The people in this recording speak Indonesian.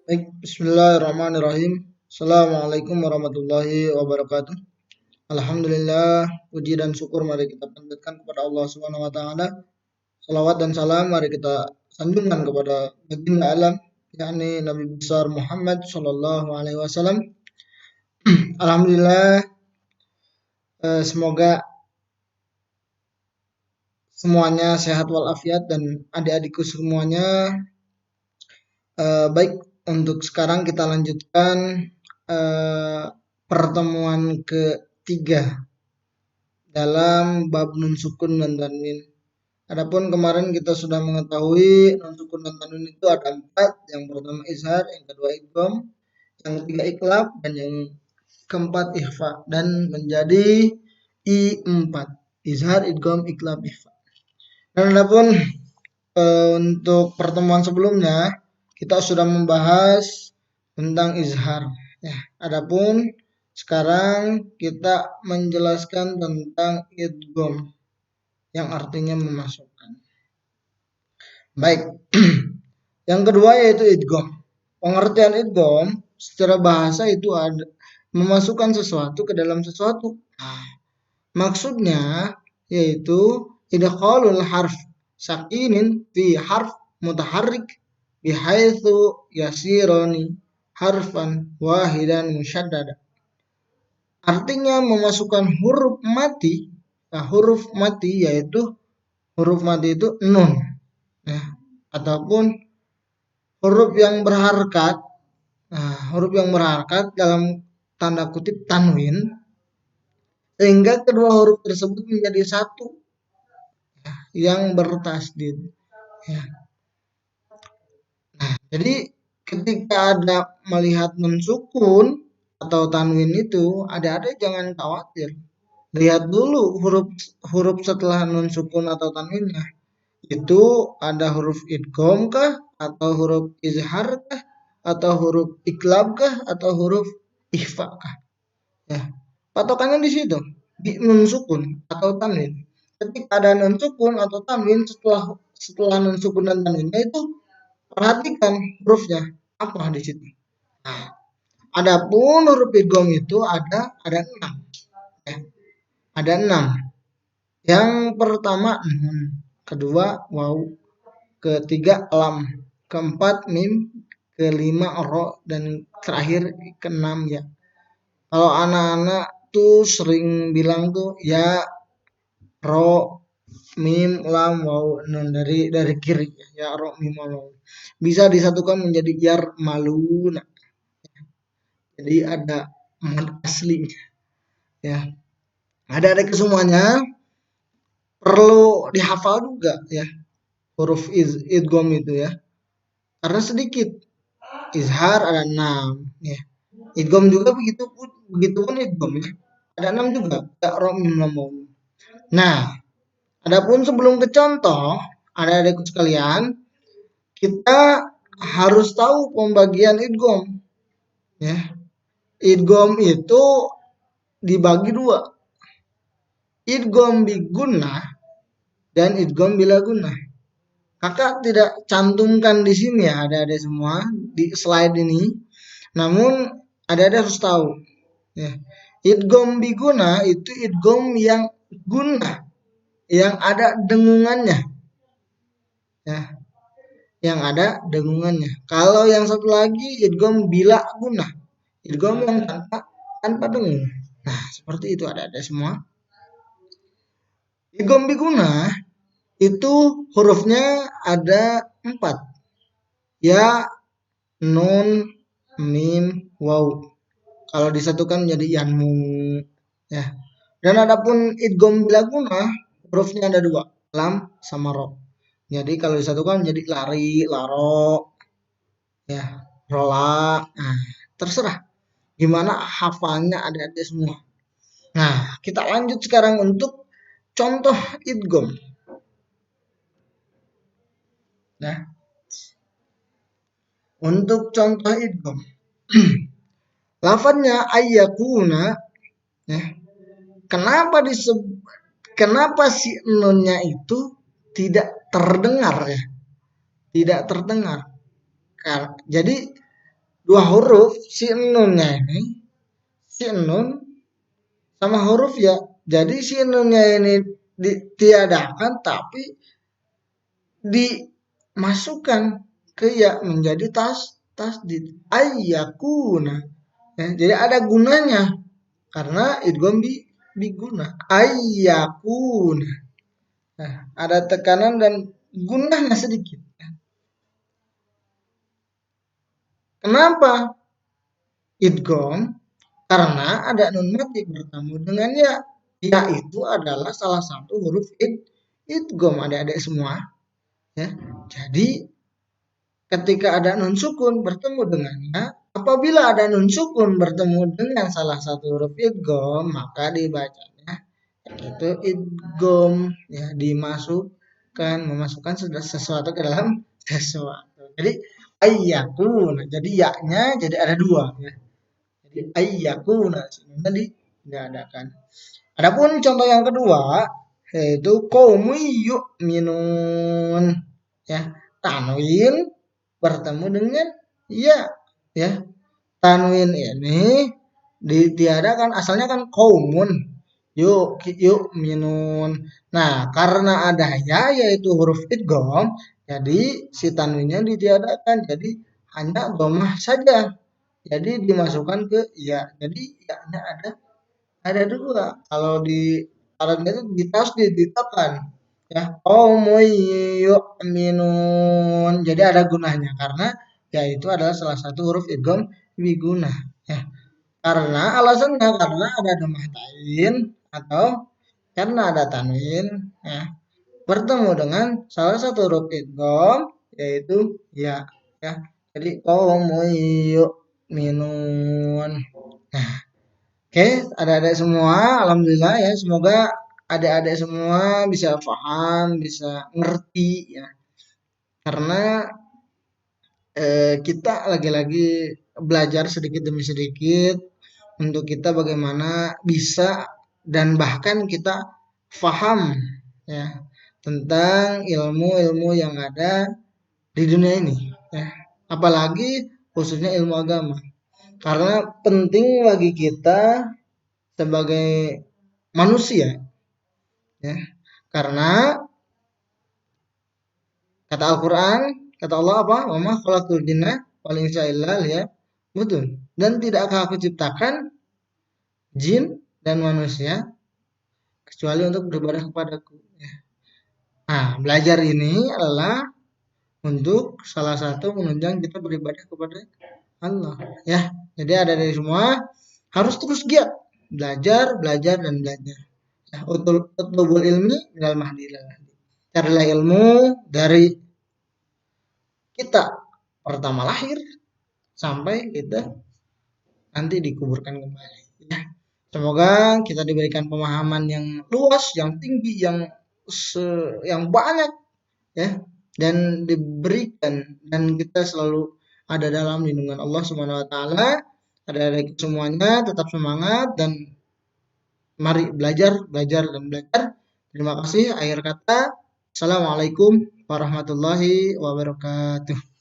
Baik, bismillahirrahmanirrahim. Assalamualaikum warahmatullahi wabarakatuh. Alhamdulillah, puji dan syukur mari kita panjatkan kepada Allah Subhanahu wa taala. Salawat dan salam mari kita sanjungkan kepada baginda alam, yakni Nabi besar Muhammad sallallahu alaihi wasallam. Alhamdulillah, semoga semuanya sehat walafiat dan adik-adikku semuanya baik. Untuk sekarang kita lanjutkan eh, pertemuan ketiga dalam bab nun sukun dan tanwin. Adapun kemarin kita sudah mengetahui nun sukun dan tanwin itu ada 4. Yang pertama izhar, yang kedua idgham, yang ketiga iklab, dan yang keempat ikhfa, dan menjadi I4. Izhar, idgham, iklab, ikhfa. Dan adapun untuk pertemuan sebelumnya kita sudah membahas tentang izhar. Ya, adapun sekarang kita menjelaskan tentang idgham yang artinya memasukkan. Baik. Yang kedua yaitu idgham. Pengertian idgham secara bahasa itu ada memasukkan sesuatu ke dalam sesuatu. Nah, maksudnya yaitu idkhalul harf sakinin fi harf mutaharrik bihaitsu yasirani harfan wahidan musyaddada. Artinya memasukkan huruf mati. Nah, huruf mati yaitu huruf mati itu nun, ya, ataupun huruf yang berharakat. Nah, huruf yang berharakat dalam tanda kutip tanwin, sehingga kedua huruf tersebut menjadi satu, ya, yang bertasdid. Ya. Nah, jadi ketika ada melihat nun sukun atau tanwin itu, ada jangan khawatir. Lihat dulu huruf setelah nun sukun atau tanwinnya. Itu ada huruf idgham kah, atau huruf izhar kah, atau huruf iklab kah, atau huruf ikhfa kah? Ya, patokannya di situ, di nun sukun atau tanwin. Ketika ada nun sukun atau tanwin, setelah nun sukun dan tanwinnya itu perhatikan hurufnya apa di situ. Nah, adapun huruf idgham itu ada 6. Ya, ada 6. Yang pertama nun, kedua waw, ketiga lam, keempat mim, kelima ro, dan terakhir keenam ya. Kalau anak-anak tuh sering bilang tuh ya ro, mim, lam, waw, nun dari kiri ya ro, mim, waw. Bisa disatukan menjadi yar maluna. Jadi ada mad asli ya. Ada semuanya perlu dihafal juga ya huruf idgham itu ya. Karena sedikit. Izhar ada 6 ya. Idgham juga begitu pun idgham ya. Ada 6 juga. Ya ro, mim, lam, waw. Nah, adapun sebelum ke contoh, ada adikku sekalian, kita harus tahu pembagian idgham. Ya. Idgham itu dibagi 2. Idgham bi gunnah dan idgham bila gunnah. Kakak tidak cantumkan di sini ya, ada semua di slide ini. Namun ada harus tahu. Ya. Idgham bi gunnah itu idgham yang gunnah, yang ada dengungannya. Ya, yang ada dengungannya. Kalau yang satu lagi idgham bila gunnah, idgham yang tanpa dengung. Nah, seperti itu ada semua. Idgham bi gunnah itu hurufnya ada 4. Ya, nun, mim, waw. Kalau disatukan menjadi yanmu. Ya. Dan adapun idgham bila gunnah hurufnya ada 2, lam sama ro. Jadi kalau disatukan menjadi lari, laro, ya, rola. Nah, terserah gimana hafalnya ada semua. Nah, kita lanjut sekarang untuk contoh idgham. Nah, untuk contoh idgham. Lafadznya ayyakuna ya. Kenapa si nunnya itu tidak terdengar ya? Tidak terdengar. Jadi dua huruf si nunnya ini, si nun sama huruf ya. Jadi si nunnya ini ditiadakan tapi dimasukkan ke ya menjadi tasdid ayyakuna. Ya, jadi ada gunanya karena idgham biguna ayyakuna. Nah, ada tekanan dan gunanya sedikit. Kenapa idgham? Karena ada nun mati bertemu dengan ya. Ya itu adalah salah satu huruf idgham adik-adik semua. Ya. Jadi ketika ada nun sukun bertemu dengannya, apabila ada nun sukun bertemu dengan salah satu huruf idgham, maka dibacanya itu idgham, ya, memasukkan sesuatu ke dalam sesuatu. Jadi ayyakun, jadi ya-nya jadi ada dua, ya. Jadi ayyakuna tadi diadakan. Adapun contoh yang kedua yaitu qaumun yu'minun, ya, tanwin bertemu dengan ya, ya. Tanwin ini ditiadakan asalnya kan qaumun yuk minun. Nah, karena ada ya yaitu huruf idgham, jadi si tanwinnya ditiadakan. Jadi hanya dhammah saja. Jadi dimasukkan ke ya. Jadi ya-nya ada dua. Kalau di Arabnya itu ditasdid, ditekan. Ya, yu'minun. Jadi ada gunanya karena ya itu adalah salah satu huruf idgham wiguna. Ya. Karena alasannya karena ada dhammah tain atau karena ada tanwin, ya, bertemu dengan salah satu huruf idgham yaitu ya, ya. Jadi yu'minun. Nah, oke, adik-adik semua, alhamdulillah ya, semoga adik-adik semua bisa paham, bisa ngerti, ya. Karena kita lagi-lagi belajar sedikit demi sedikit untuk kita bagaimana bisa dan bahkan kita paham, ya, tentang ilmu-ilmu yang ada di dunia ini, ya. Apalagi khususnya ilmu agama. Karena penting bagi kita sebagai manusia, ya. Karena kata Al-Qur'an, kata Allah apa? Wa ma khalaqtul jinna wal insa illa liya'budun. Dan tidakkah aku ciptakan jin dan manusia kecuali untuk beribadah kepadaku, ya. Nah, belajar ini adalah untuk salah satu menunjang kita beribadah kepada Allah, ya. Jadi ada dari semua harus terus giat belajar, belajar dan belajar. Ya, utlubul ilmi minal mahdi ilal lahdi. Carilah ilmu dari kita pertama lahir sampai kita nanti dikuburkan kembali, ya. Semoga kita diberikan pemahaman yang luas, yang tinggi, yang banyak, ya, dan diberikan dan kita selalu ada dalam lindungan Allah Subhanahu wa taala. Ada semuanya tetap semangat dan mari belajar, belajar dan belajar. Terima kasih. Akhir kata, Assalamualaikum warahmatullahi wabarakatuh.